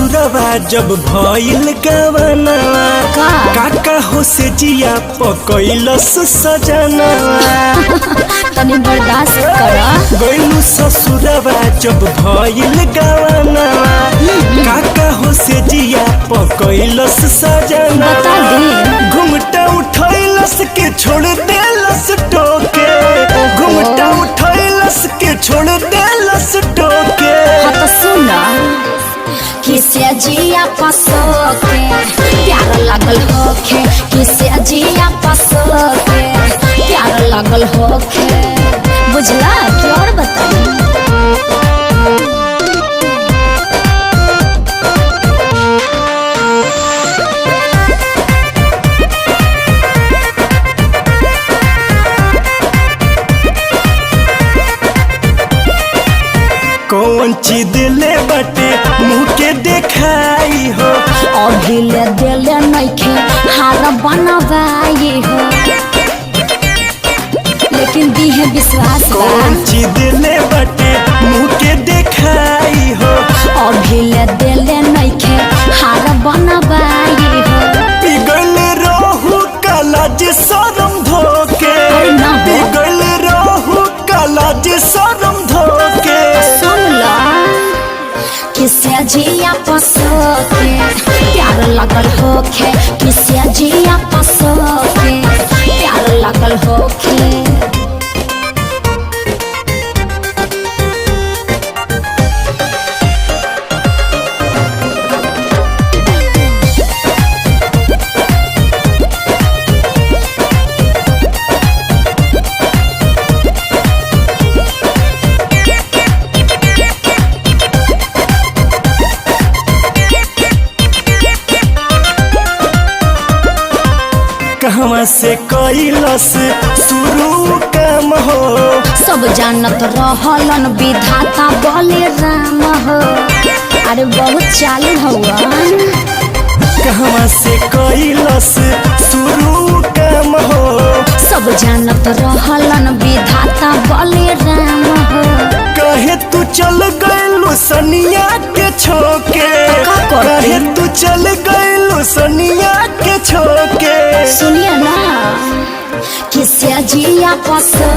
ससुरवा जब भइल गवनवा काका हो से जिया पकइलस सजनवा तनी बर्दाश्त कर। गइलू ससुरवा जब भइल गवनवा काका हो से जिया पकइलस सजनवा बता दे। घुमटा उठैलस के छोड़ देलस टोके घुमटा उठैलस के छोड़ देलस टोके। हाँ तो सुना किसे जिया पसो के प्यार लागल होखे किसे जिया पसो के प्यार लागल होखे बुझला कि और बताई। कौन चीज दिले बटे मुँह के देखाई हो अभी ले दिले नइखे हार बनवाई हो लेकिन दी है विश्वास बा। कौन चीज दिले बटे मुँह के देखाई हो अभी ले दिले नइखे हार बनवाई हो पिघल रहू काला जे शरम धोके अरे ना हो। पिघल रहू काला जे शरम धोके। सुन ला किसे जिया पसो के प्यार लगल होखे किसे जिया पसो के प्यार लगल होखे। कहवा से कैलस शुरू काम हो सब जानत रहलन विधाता बोले राम हो अरे बहुत चालू हवन। कहवा से कैलस शुरू काम हो सब जानत रहलन विधाता बोले राम हो कहे तू चल गइलू सनिया के छोके का करती? कहे तू चल गइलू सनिया के छोके। सुनिए ना किसे जिया पसो